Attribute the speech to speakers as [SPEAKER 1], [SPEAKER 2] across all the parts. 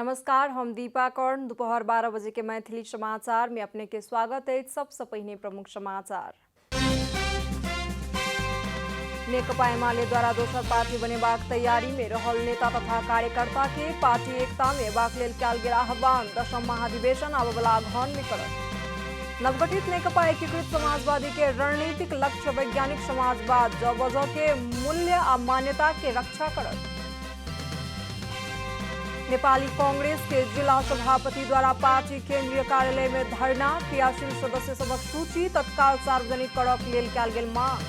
[SPEAKER 1] नमस्कार, हम दीपा कर्ण। दोपहर 12 बजे के मैथिली समाचार में अपने के स्वागत है। सबसे पहले प्रमुख समाचार। नेकपा एमाले द्वारा दोसर पार्टी बनेबाक तैयारी में रहल नेता तथा कार्यकर्ता के पार्टी एकता में एबाक लेल कयल गेल आह्वान। 10म महाधिवेशन आबय वाला अगहन में करत। नवगठित नेकपा एकीकृत समाजवादी के रणनीतिक लक्ष्य वैज्ञानिक समाजवाद जबज के मूल्य आ मान्यता के रक्षा करत। नेपाली कांग्रेस के जिला सभापति द्वारा पार्टी केंद्रीय कार्यालय में धरना। क्रियाशील सदस्य सबक सूची तत्काल सार्वजनिक करक लेल कयल गेल मांग।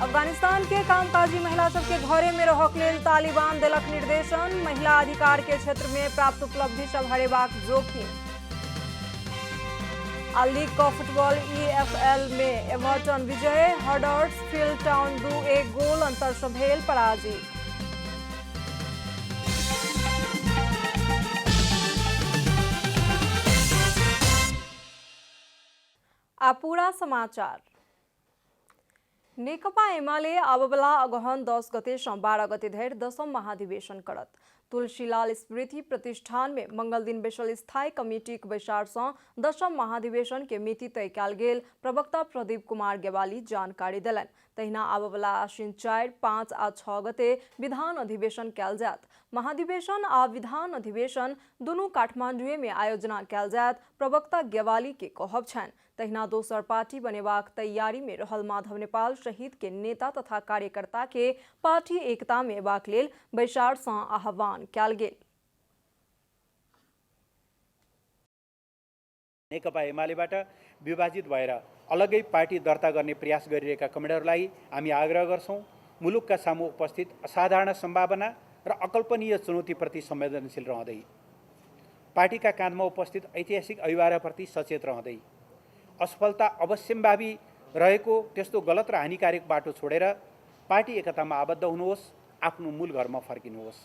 [SPEAKER 1] अफगानिस्तान के कामकाजी महिला सबके घरे में रहक लेल तालिबान देलक निर्देशन। महिला अधिकार के क्षेत्र में प्राप्त उपलब्धि सब हरेबाक जोखिम। लीग कप फुटबॉल EFL में एवर्टन विजय। हडर्सफील्ड टाउन 2-1 गोल अंतर से भेल पराजित। पूरा समाचार। नेकपा एमाले आबवला अगहन 10 गते से 12 गते धरि 10म महाधिवेशन करत। तुलसीलाल स्मृति प्रतिष्ठान में मंगल दिन बैसल स्थायी कमिटी के बैसार से 10म महाधिवेशन के मिति तय कयल गेल प्रवक्ता प्रदीप कुमार गेवाली जानकारी दिलन। तहिना आबवला आश्विन 4, 5 आ 6 गते विधान अधिवेशन कयल जायत। महाधिवेशन आ विधान अधिवेशन दुनू काठमांडू में आयोजना कयल जायत प्रवक्ता गेवाली के कहब छनि। तहिना दोसर पार्टी बनेबाक तैयारी में रहल माधव नेपाल सहित के नेता तथा कार्यकर्ता के पार्टी एकता में एबाक लेल बैसार से आह्वान कयल गेल।
[SPEAKER 2] नेकपा एमालेबाट विभाजित भएर अलगै पार्टी दर्ता गर्ने प्रयास गरिरहेका कमेडरलाई हामी आग्रह गर्छौं, मुलुकका सामु उपस्थित असाधारण सम्भावना र अकल्पनीय चुनौतीप्रति संवेदनशील रहँदै, पार्टीका काँधमा उपस्थित ऐतिहासिक अभिभावकप्रति सचेत रहँदै, असफलता अवश्यम्भावी रहेको त्यस्तो गलत र हानिकारक बाटो छोडेर पार्टी एकतामा आबद्ध हुनुहोस्, आफ्नो मूल घरमा फर्किनुहोस्।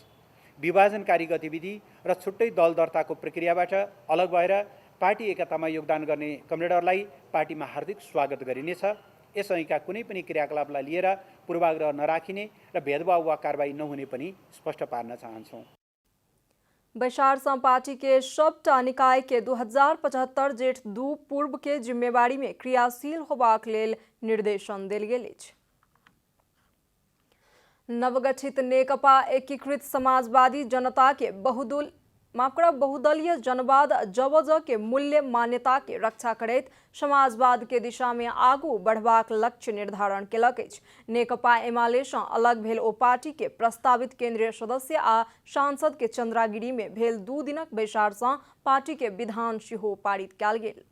[SPEAKER 2] विभाजनकारी गतिविधि र छुट्टै दल दर्ताको प्रक्रियाबाट अलग भएर पार्टी एकतामा योगदान गर्ने कमरेडरलाई पार्टीमा हार्दिक स्वागत गरिनेछ। यसअघिका कुनै पनि क्रियाकलापलाई लिएर पूर्वाग्रह नराखिने र भेदभाव वा कारबाही नहुने पनि स्पष्ट पार्न चाहन्छौँ।
[SPEAKER 1] बैसार से पार्टी के सबटा निकाय के 2075 जेठ 2 पूर्व के जिम्मेवारी में क्रियाशील होबाक लेल निर्देशन देल गेल अछि। नवगठित नेकपा एकीकृत समाजवादी जनता के बहुदलीय जनवाद जबज के मूल्य मान्यता के रक्षा करैत समाजवाद के दिशा में आगू बढ़बाक लक्ष्य निर्धारण केलक अछि। नेकपा एमाले से अलग भेल ओ पार्टी के प्रस्तावित केंद्रीय सदस्य आ सांसद के चंद्रागिरी में भेल 2 दिनक बैसार से पार्टी के विधान सेहो पारित कयल गेल।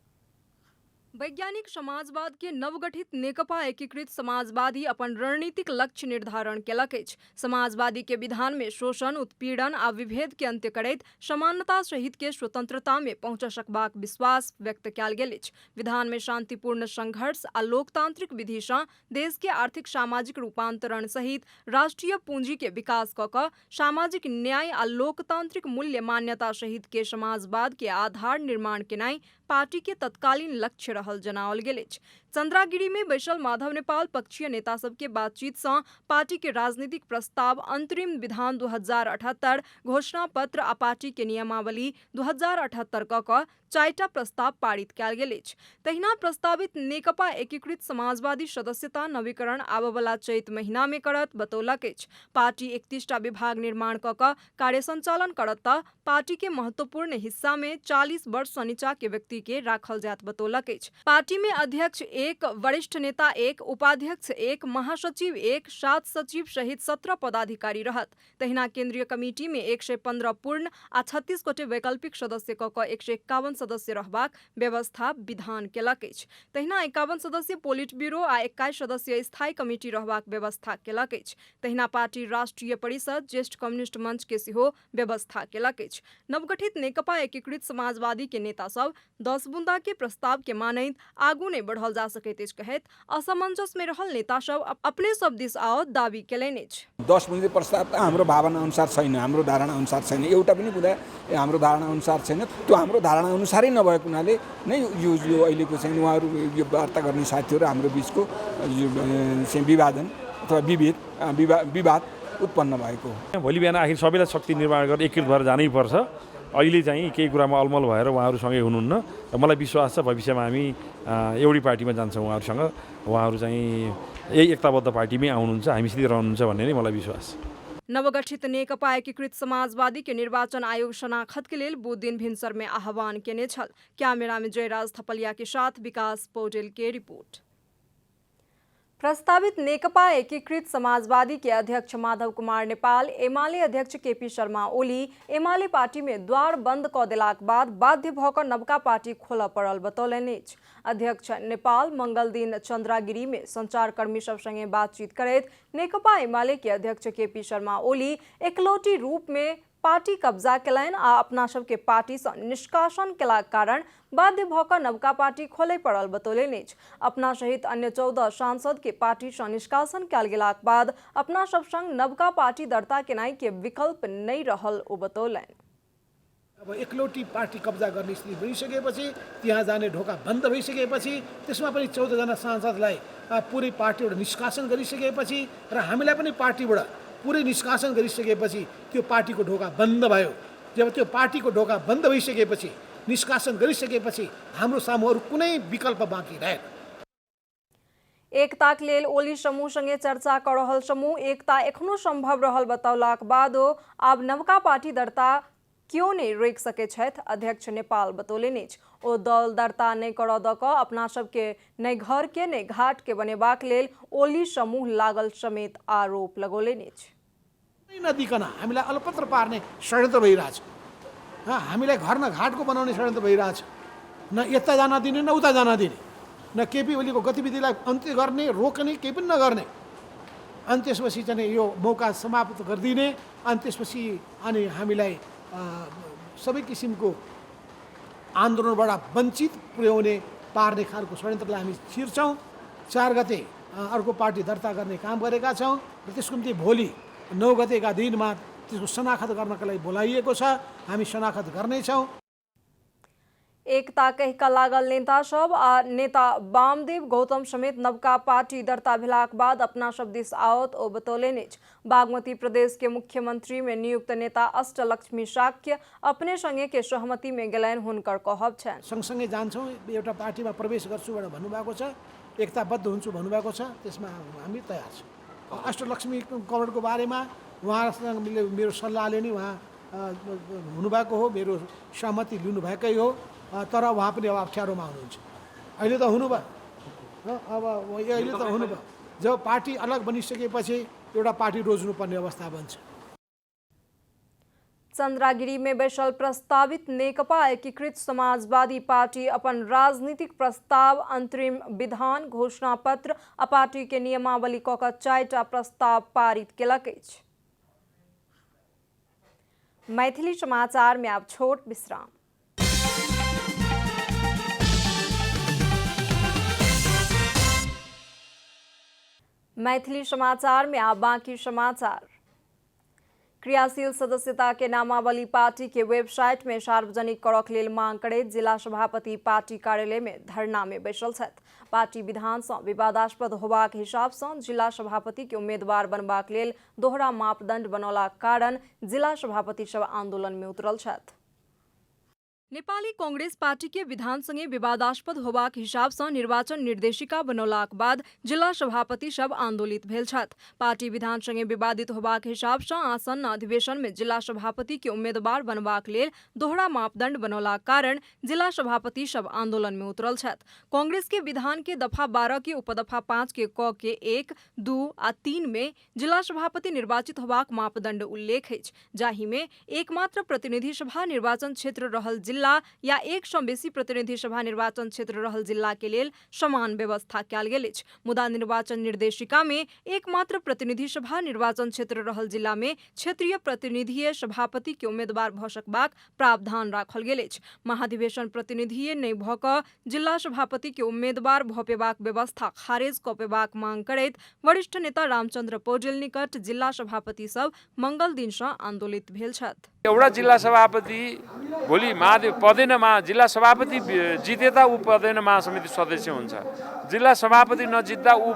[SPEAKER 1] वैज्ञानिक समाजवाद के नवगठित नेकपा एकीकृत समाजवादी अपन रणनीतिक लक्ष्य निर्धारण केलक अछि। समाजवादी के विधान में शोषण, उत्पीड़न आ विभेद के अंत्य करैत समानता सहित के स्वतंत्रता में पहुंच सकबाक विश्वास व्यक्त कयल गेल अछि। विधान में शांतिपूर्ण संघर्ष आ लोकतांत्रिक विधि से देश के आर्थिक सामाजिक रूपांतरण सहित राष्ट्रीय पूंजी के विकास क सामाजिक न्याय आ लोकतांत्रिक मूल्य मान्यता सहित के समाजवाद के आधार निर्माण केनाई पार्टी के तत्कालीन लक्ष्य रहल जनाओल गेल अछि। चंद्रागिरी में बैसल माधव नेपाल पक्षीय नेता सबके बातचीत से पार्टी के राजनीतिक प्रस्ताव, अंतरिम विधान 2078, घोषणा पत्र आ पार्टी के नियमावली 2078 क 4टा प्रस्ताव पारित कयल गेल अछि। तहिना प्रस्तावित नेकपा एकीकृत समाजवादी सदस्यता नवीकरण आबवला चैत महीना में करत बतौलक अछि। पार्टी 31टा विभाग निर्माण क कार्य संचालन करत पार्टी के महत्वपूर्ण हिस्सा में 40 वर्ष से नीचा के व्यक्ति के राखल जात बतौलक अछि। पार्टी में अध्यक्ष 1, वरिष्ठ नेता 1, उपाध्यक्ष 1, महासचिव 1, 7 सचिव सहित 17 पदाधिकारी रहत। तहिना केंद्रीय कमिटी में 115 पूर्ण आ 36 गोटे वैकल्पिक सदस्य क 151 सदस्य रहबाक व्यवस्था विधान केलक अछि। तहिना 51 सदस्य पोलिट ब्यूरो आ 21 सदस्य स्थायी कमिटी रहबाक व्यवस्था केलक अछि। तहिना पार्टी राष्ट्रीय परिषद, ज्येष्ठ कम्युनिस्ट मंच के सेहो व्यवस्था केलक अछि। नवगठित नेकपा एकीकृत समाजवादी के नेता सब 10 बुंदा के प्रस्ताव के मानैत आगू नहीं बढ़ल जा सकैत अछि कहैत असमंजस में रहल नेता सब अपने सब दिस आओ दावी केलनि अछि।
[SPEAKER 3] 10 बुंदे प्रस्ताव त हाम्रो भावना अनुसार छैन, हाम्रो धारणा अनुसार छैन। एउटा पनि बुँदा हाम्रो धारणा अनुसार छैन। त्यो हाम्रो धारणा अनुसारै नभएको हुनाले नै यो अहिलेको चाहिँ उहाँहरू यो वार्ता गर्ने साथीहरू हाम्रो बीचको विवादन अथवा विवाद उत्पन्न भएको हो।
[SPEAKER 4] भोलि बिहान आखिर सबैलाई शक्ति निर्माण गरेर एकीकृत भएर जानै पर्छ। अहिले चाहिँ केही कुरामा अलमल भएर उहाँहरू सँगै हुनुहुन्न र मलाई विश्वास छ भविष्यमा हामी एउटै पार्टीमा जान्छौँ उहाँहरूसँग। उहाँहरू चाहिँ यही एकताबद्ध पार्टीमै आउनुहुन्छ, हामीसित रहनुहुन्छ भन्ने नै मलाई विश्वास छ।
[SPEAKER 1] नवगठित नेकपा एकीकृत समाजवादी के निर्वाचन आयोग शनाखत के लिए बुध दिन भिनसर में आह्वान केने छल। कैमरा में जयराज थपलिया के साथ विकास पौडेल के रिपोर्ट। प्रस्तावित नेकपा एकीकृत समाजवादी के अध्यक्ष माधव कुमार नेपाल, एमाले अध्यक्ष केपी शर्मा ओली एमाले पार्टी में द्वार बंद क देलाक बाद बाध्य भकर नवका पार्टी खोल पड़ल बतौलनि। अध्यक्ष नेपाल मंगल दिन चंद्रागिरी में संचारकर्मी सब संगे बातचीत करैत नेकपा एमाले के अध्यक्ष केपी शर्मा ओली एकलौटी रूप में पार्टी कब्जा केलनि आ अपना सबके पार्टी से निष्कासन केलाक कारण बाध्य भकर नवका पार्टी खोले पड़ल बतौलनि। अपना सहित अन्य 14 सांसद के पार्टी से निष्कासन कयल गेलाक बाद अपना सब संग नवका पार्टी दर्ता केनाई के विकल्प नहीं रहल ओ बतौलनि।
[SPEAKER 5] अब एकलौटी पार्टी कब्जा गर्ने स्थिति भइसकेपछि, त्यहाँ जाने ढोका बन्द भइसकेपछि, त्यसमा पनि 14 जना सांसदलाई पुरै पार्टीबाट निष्कासन गरिसकेपछि र हामीलाई पनि पार्टीबाट पुरै निष्कासन गरिसकेपछि त्यो पार्टीको ढोका बन्द भयो। जब त्यो पार्टीको ढोका बन्द भइसकेपछि, निष्कासन गरिसकेपछि हाम्रो सामु अरू कुनै विकल्प बाँकी रहेन।
[SPEAKER 1] एकताक लेल ओली समूह संगे चर्चा कर रहल समूह एकता एखनो संभव रहल बतौलाक बाद आब नवका पार्टी दर्ता क्यों नहीं रोक सके छथि। अध्यक्ष नेपाल बतौलनि ओ दल दर्ता नहीं कर द क अपना सबके नहीं घर के नहीं घाट के बनेबाक लेल ओली समूह लागल समेत आरोप लगौलनि।
[SPEAKER 5] नदिकन हामीलाई अलपत्र पार्ने षड्यन्त्र भइरहेछ। हामीलाई घर न घाटको बनाउने षड्यन्त्र भइरहेछ। न यता जान दिने न उता जान दिने, न केपी ओलीको गतिविधिलाई अन्त्य गर्ने रोक्ने केही पनि नगर्ने। अनि त्यसपछि चाहिँ यो मौका समाप्त गरिदिने, अनि त्यसपछि अनि हामीलाई सबै किसिमको आन्दोलनबाट वञ्चित पुर्याउने पार्ने खालको षड्यन्त्रलाई हामी छिर्छौँ। 4 गते अर्को पार्टी दर्ता गर्ने काम गरेका छौँ र त्यसको निम्ति भोलि 9 गतेका दिनमा त्यसको शनाखत गर्नका लागि बोलाइएको छ। हामी शनाखत गर्नेछौँ।
[SPEAKER 1] एकता कहिका लागल नेता सब आ नेता वामदेव गौतम समेत नवका पार्टी दर्ता भेलाक बाद अपना सब दिस आवत ओ बतौलनि। बागमती प्रदेश के मुख्यमंत्री में नियुक्त नेता अष्टलक्ष्मी शाक्य अपने संगे के सहमति में गेलैन हुनकर कहब छन्।
[SPEAKER 5] सँगसँगै जान्छौँ, एउटा पार्टीमा प्रवेश गर्छु भनेर भन्नुभएको छ, एकताबद्ध हुन्छु भन्नुभएको छ, त्यसमा हामी तयार छौँ। अष्टलक्ष्मी कमलको बारेमा उहाँसँग मेरो सल्लाहले नै उहाँ हुनुभएको हो, मेरो सहमति लिनुभएकै हो। तर उहाँ पनि अब अप्ठ्यारोमा हुनुहुन्छ। अहिले त हुनुभयो, अब अहिले त हुनुभयो। जब पार्टी अलग बनिसकेपछि एउटा पार्टी रोज्नुपर्ने अवस्था बन्छ।
[SPEAKER 1] चंद्रागिरी में बैसल प्रस्तावित नेकपा एकीकृत समाजवादी पार्टी अपन राजनीतिक प्रस्ताव, अंतरिम विधान, घोषणा पत्र आ पार्टी के नियमावली क क 4टा प्रस्ताव पारित केलक अछि। मैथिली समाचार में अब छोट विश्राम। मैथिली समाचार में आप बाकी समाचार। क्रियाशील सदस्यता के नामावली पार्टी के वेबसाइट में सार्वजनिक करक लेल मांग करे जिला सभापति पार्टी कार्यालय में धरना में बैसल छथि। पार्टी विधान से विवादास्पद होबाक हिसाब से जिला सभापति के उम्मीदवार बनबाक लेल दोहरा मापदंड बनौलाक कारण जिला सभापति सब आंदोलन में उतरल छथि। नेपाली कांग्रेस पार्टी के विधान संगे विवादास्पद होबाक हिसाब से निर्वाचन निर्देशिका बनौलाक बाद जिला सभापति सब आंदोलित भेल छथि। पार्टी विधान संगे विवादित होबाक हिसाब से आसन्न अधिवेशन में जिला सभापति के उम्मीदवार बनबाक लेल दोहरा मापदंड बनौलाक कारण जिला सभापति सब आंदोलन में उतरल छथि। कांग्रेस के विधान के दफा 12 के उपदफा 5 के क के 1, 2 आ 3 में जिला सभापति निर्वाचित होबाक मापदंड उल्लेख अछि, जाहि में एकमात्र प्रतिनिधि सभा निर्वाचन क्षेत्र रहल जिला या एक सौ बेसी प्रतिनिधि सभा निर्वाचन क्षेत्र रहल जिला के लेल समान व्यवस्था कयल गेल अछि। मुदा निर्वाचन निर्देशिका में एकमात्र प्रतिनिधि सभा निर्वाचन क्षेत्र रहल जिला में क्षेत्रीय प्रतिनिधीय सभापति के उम्मीदवार भ सकबाक प्रावधान राखल गेल अछि। महाधिवेशन प्रतिनिधीय नहि भ क जिला सभापति के उम्मीदवार भ पेबाक व्यवस्था खारेज क पेबाक मांग करैत वरिष्ठ नेता रामचंद्र पौडेल निकट जिला सभापति सब मंगल दिन से आंदोलित भेल छथि।
[SPEAKER 6] एउटा जिल्ला सभापति भोलि सभापति पदेनमा जिल्ला सभापति जितेता ऊ पदेन महासमिति सदस्य हुन्छ। जिल्ला सभापति नजित्दा ऊ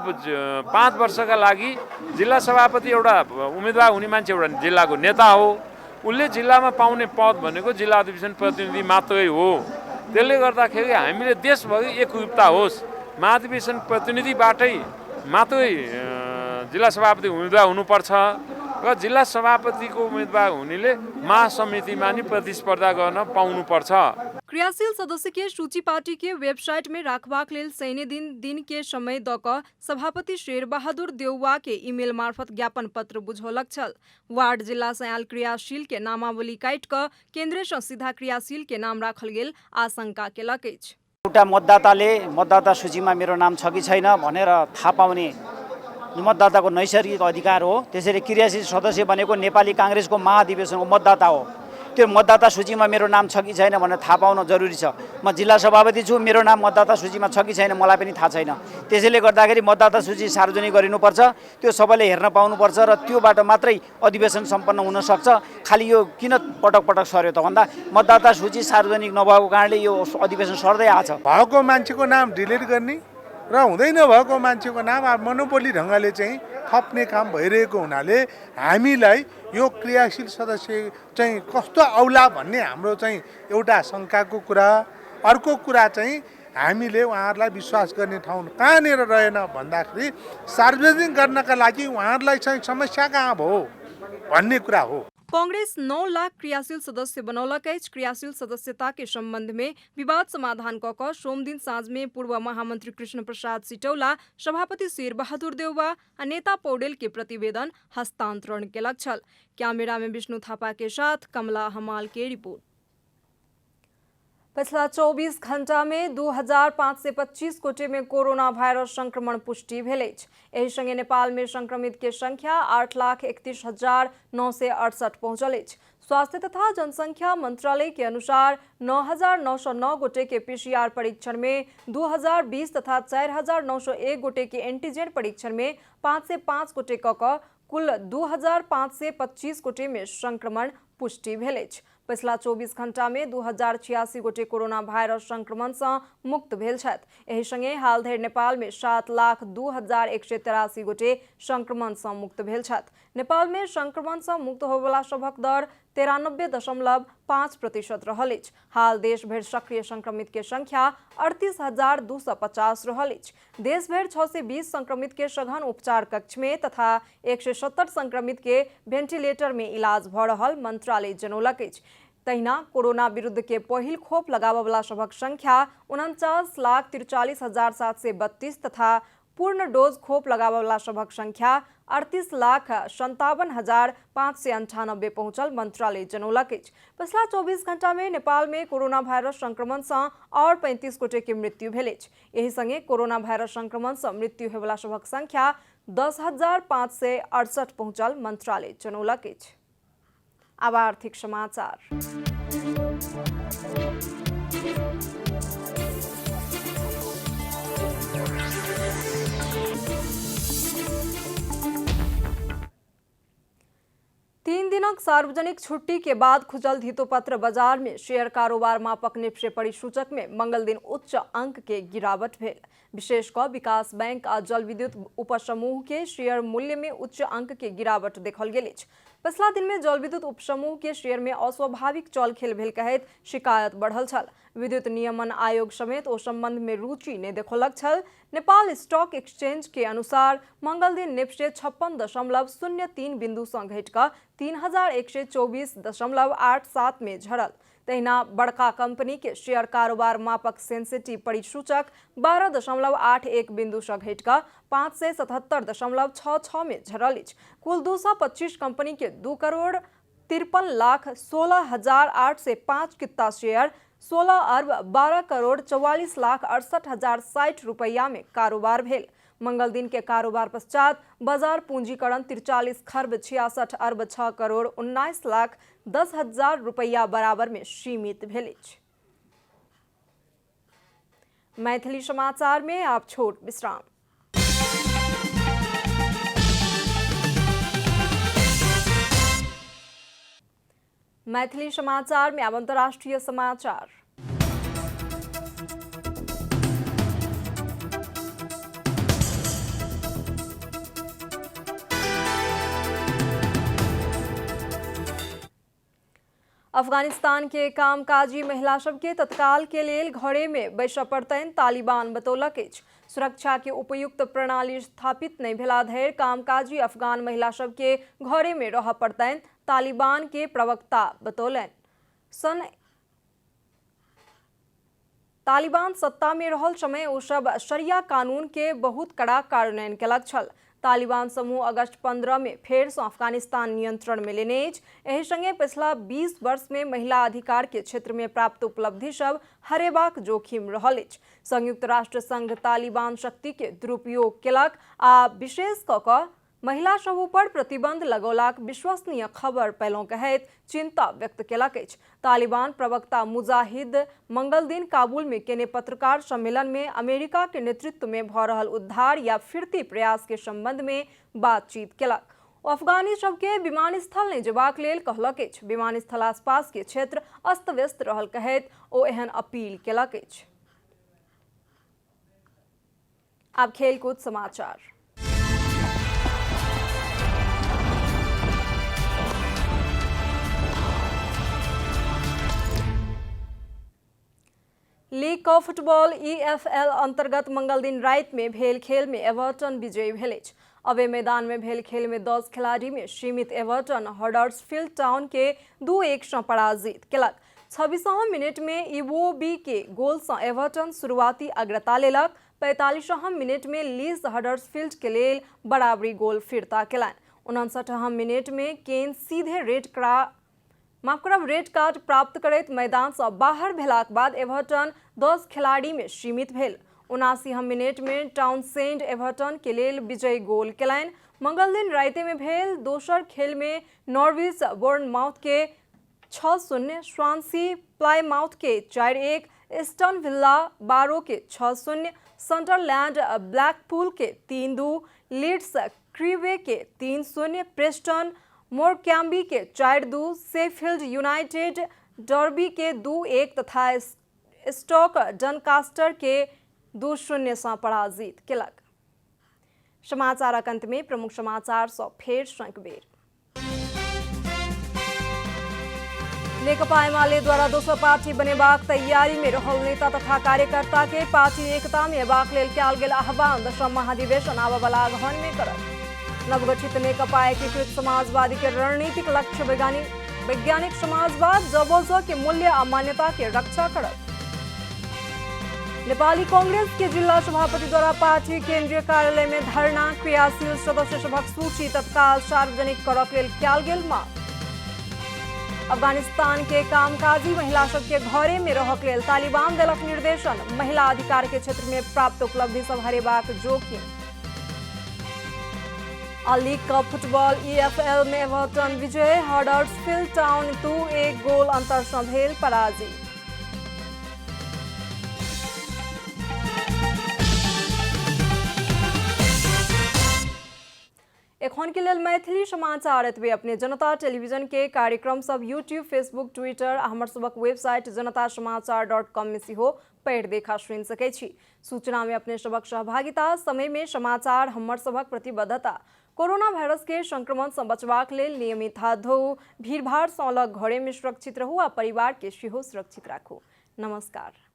[SPEAKER 6] 5 वर्षका लागि जिल्ला सभापति एउटा उम्मेदवार हुने मान्छे एउटा जिल्लाको नेता हो। उसले जिल्लामा पाउने पद भनेको जिल्ला अधिवेशन प्रतिनिधि मात्रै हो। त्यसले गर्दाखेरि हामीले देशभरि एकरूपता होस्, महाधिवेशन प्रतिनिधिबाटै मात्रै जिल्ला सभापति उम्मेदवार हुनुपर्छ र जिल्ला सभापतिको उम्मेदवार हुनेले महासमितिमा नि प्रतिस्पर्धा गर्न पाउनुपर्छ।
[SPEAKER 1] क्रियाशील सदस्य के सूची पार्टी के वेबसाइट में राखबाक लेल शनि दिन के समय द क सभापति शेर बहादुर देउवा के ईमेल मार्फत ज्ञापन पत्र बुझौलक छल। वार्ड जिला सयाल क्रियाशील के नामावली काट क केन्द्र से सीधा क्रियाशील के नाम राखल गेल आशंका केलक अछि।
[SPEAKER 7] एउटा मतदाताले मतदाता सूचीमा मेरो नाम छ कि छैन भनेर थाहा पाउने मतदाताको नैसर्गिक अधिकार हो। त्यसैले क्रियाशील सदस्य भनेको नेपाली काङ्ग्रेसको महाधिवेशनको मतदाता हो। त्यो मतदाता सूचीमा मेरो नाम छ कि छैन भनेर थाहा पाउन जरुरी छ। म जिल्ला सभापति छु, मेरो नाम मतदाता सूचीमा छ कि छैन मलाई पनि थाहा छैन। त्यसैले गर्दाखेरि मतदाता सूची सार्वजनिक गरिनुपर्छ, त्यो सबैले हेर्न पाउनुपर्छ र त्योबाट मात्रै अधिवेशन सम्पन्न हुन सक्छ। खालि यो किन पटक पटक सर्यो त भन्दा मतदाता सूची सार्वजनिक नभएको कारणले यो अधिवेशन सर्दै आछ।
[SPEAKER 8] भएको मान्छेको नाम डिलिट गर्ने र हुँदै नभएको मान्छेको नाम मोनोपोली ढङ्गले चाहिँ थप्ने काम भइरहेको हुनाले हामीलाई यो क्रियाशील सदस्य चाहिँ कस्तो औला भन्ने हाम्रो चाहिँ एउटा शङ्काको कुरा। अर्को कुरा चाहिँ हामीले उहाँहरूलाई विश्वास गर्ने ठाउँ कहाँनिर रहेन भन्दाखेरि सार्वजनिक गर्नका लागि उहाँहरूलाई चाहिँ समस्या कहाँ भयो भन्ने कुरा हो।
[SPEAKER 1] कांग्रेस 9 लाख क्रियाशील सदस्य बनौलक अछि। क्रियाशील सदस्यता के संबंध में विवाद समाधान क सोम दिन साँझ में पूर्व महामंत्री कृष्ण प्रसाद सिटौला, सभापति शेर बहादुर देउवा और नेता पौडेल के प्रतिवेदन हस्तांतरण केलक छल। कैमरा में विष्णु थापा के साथ कमला हमाल के रिपोर्ट। पिछला 24 घंटा में 2525 गोटे में कोरोना वायरस संक्रमण पुष्टि भेल अछि। एहि संगे नेपाल में संक्रमित के संख्या 8,31,968 पहुंचल अछि। स्वास्थ्य तथा जनसंख्या मंत्रालय के अनुसार 9,909 गोटे के पीसीआर परीक्षण में 2,020 तथा 4,901 गोटे के एंटीजन परीक्षण में 505 गोटे क कुल 2,525 गोटे में संक्रमण पुष्टि भेल अछि। पिछला 24 घंटा में 2086 गोटे कोरोना वायरस संक्रमण से मुक्त भेल छथि। एहि संगे हाल धरि नेपाल में 7,02,183 गोटे संक्रमण से मुक्त भेल छथि। नेपाल में संक्रमण से मुक्त होबला सभक दर 93.5% रहल अछि। हाल देश भर सक्रिय संक्रमित के संख्या 38,250 रहल अछि। देश भर 620 संक्रमित के सघन उपचार कक्ष में तथा 170 संक्रमित के वेंटिलेटर में इलाज भ रहल मंत्रालय जनौलक अछि। तहिना कोरोना विरुद्ध के पहिल खोप लगाबवला सभक संख्या 49,43,732 तथा पूर्ण डोज खोप लगाबवला सभक संख्या 38,57,598 पहुंचल मंत्रालय जनौलक अछि। पिछला 24 घंटा में नेपाल में कोरोना वायरस संक्रमण से और 35 गोटे के मृत्यु भेल अछि। एहि संगे कोरोना वायरस संक्रमण से मृत्यु होबला सभक संख्या 10,568 पहुंचल मंत्रालय जनौलक अछि। अब आर्थिक समाचार। तीन दिनक सार्वजनिक छुट्टी के बाद खुजल धितोपत्र बाजार में शेयर कारोबार मापक निफ्टे परिसूचक में मंगल दिन उच्च अंक के गिरावट भेल। विशेष क विकास बैंक आ जल विद्युत उपसमूह के शेयर मूल्य में उच्च अंक के गिरावट देखल गेल अछि। पिछला दिन में जल विद्युत उपसमूह के शेयर में अस्वाभाविक चलखेल भेल कहैत शिकायत बढ़ल छल। विद्युत नियमन आयोग समेत ओ संबंध में रुचि नहीं देखौलक छल। नेपाल स्टॉक एक्सचेंज के अनुसार मंगल दिन निफ्टे 56.03 बिंदु से घटि क 3,124.87 में झड़ल। तहिना बड़का कंपनी के शेयर कारोबार मापक सेंसिटिव परिसूचक 12.81 बिंदु से घटि क 577.66 में झड़ल अछि। कुल 225 कंपनी के 2,53,16,805 कितना शेयर 16,12,44,68,060 रुपया में कारोबार भेल। मंगल दिन के कारोबार पश्चात बाजार पूंजीकरण 43,46,6,19,10,000 रुपया बराबर में सीमित भेल अछि। मैथिली समाचार में आप छोट विश्राम। मैथिली समाचार में अब अंतर्राष्ट्रीय समाचार। अफगानिस्तान के कामकाजी महिला सब के तत्काल के लेल घरे में बैसऽ पड़तनि, तालिबान बतौलक अछि। सुरक्षा के उपयुक्त प्रणाली स्थापित नहीं भेला धरि कामकाजी अफगान महिला सब के घरे में रहऽ पड़तनि, तालिबान के प्रवक्ता बतौलनि। सन तालिबान सत्ता में रहल समय ओ सब शरिया कानून के बहुत कड़ा कार्यान्वयन केलक छल। तालिबान समूह अगस्त 15 में फेर से अफगानिस्तान नियंत्रण में लेने अछि। एहि संगे पिछला 20 वर्ष में महिला अधिकार के क्षेत्र में प्राप्त उपलब्धि सब हरेबाक जोखिम रहल अछि। संयुक्त राष्ट्र संघ तालिबान शक्ति के दुरुपयोग केलक आ विशेष कऽ कऽ महिला सब पर प्रतिबंध लगौलाक विश्वसनीय खबर पहलों कहैत चिंता व्यक्त केलक अछि। तालिबान प्रवक्ता मुजाहिद मंगल दिन काबुल में केने पत्रकार सम्मेलन में अमेरिका के नेतृत्व में भऽ रहल उद्धार या फिरती प्रयास के संबंध में बातचीत केलक। ओ अफगानी सब के विमानस्थल नहीं जेबाक लेल कहलक अछि। विमानस्थल आसपास के क्षेत्र अस्त व्यस्त रहल कहैत ओ एहन अपील केलक अछि। अब खेलकूद समाचार। लीग कप फुटबॉल EFL अंतर्गत मंगल दिन रात में भेल खेल में एवर्टन विजयी भेल अछि। अवे मैदान में भेल खेल में 10 खिलाड़ी में सीमित एवर्टन हडर्सफील्ड टाउन के 2-1 सँ पराजित केलक। 26वां मिनट में इवोबी के गोल सँ एवर्टन शुरुआती अग्रता लेलक। 45वां मिनट में लीज हडर्सफील्ड के लेल बराबरी गोल फिरता केलनि। 59वां मिनट में केन सीधे रेड कार्ड प्राप्त करैत मैदान से बाहर भेलाक बाद एवर्टन 10 खिलाड़ी में सीमित भेल। 79वां मिनट में टाउनसेंड एवर्टन के लेल विजयी गोल केलनि। मंगल दिन राति में भेल दोसर खेल में नॉर्विच बोर्नमाउथ के 6-0, स्वानसी प्लायमाउथ के 4-1, एस्टन विला बारो के 6-0, सन्डरलैंड ब्लैकपूल के 3-2, लीड्स क्रीवे के 3-0, प्रेस्टन मोरकैम्बी के 4-2, शेफील्ड यूनाइटेड डर्बी के 2-1 तथा स्टॉक डनकास्टर के 2-0 सँ पराजित केलक। समाचारक अंत में प्रमुख समाचार सँ फेर एक बेर। नेकपा एमाले द्वारा दोसर पार्टी बनेबाक तैयारी में रहल नेता तथा कार्यकर्ता के पार्टी एकता में एबाक लेल कयल गेल आह्वान 10वां महाधिवेशन आबय बला अगहन में करत। नवगठित नेकपा एकीकृत समाजवादी के रणनीतिक लक्ष्य वैज्ञानिक समाजवाद जबोजो के मूल्य आ मान्यता के रक्षा करत। नेपाली कांग्रेस के जिला सभापति द्वारा पार्टी केंद्रीय कार्यालय में धरना, क्रियाशील सदस्य सभक सूची तत्काल सार्वजनिक करक लेल कयल गेल मांग। अफगानिस्तान के कामकाजी महिला सब के घरे में रहक लेल तालिबान देलक निर्देशन, महिला अधिकार के क्षेत्र में प्राप्त उपलब्धि सब हरेबाक जोखिम। लीग कप फुटबॉल EFL में एवर्टन विजय, हडर्सफील्ड टाउन 2-1 गोल अंतर सँ भेल पराजित। एखन के लेल मैथिली समाचार एतबे। अपने जनता टेलीविजन के कार्यक्रम सब यूट्यूब, फेसबुक, ट्विटर आ हमर सबक वेबसाइट जनतासमाचार.com में सेहो पढ़ि देखा सुनि सकै छी। सूचना में अपने सबक सहभागिता, समय में समाचार हमर सबक प्रतिबद्धता। कोरोना वायरस के संक्रमण से बचबाक लेल नियमित हाथ धोऊ, भीड़भाड़ सँ अलग घरे में सुरक्षित रहू आ परिवार के सेहो सुरक्षित राखू। नमस्कार।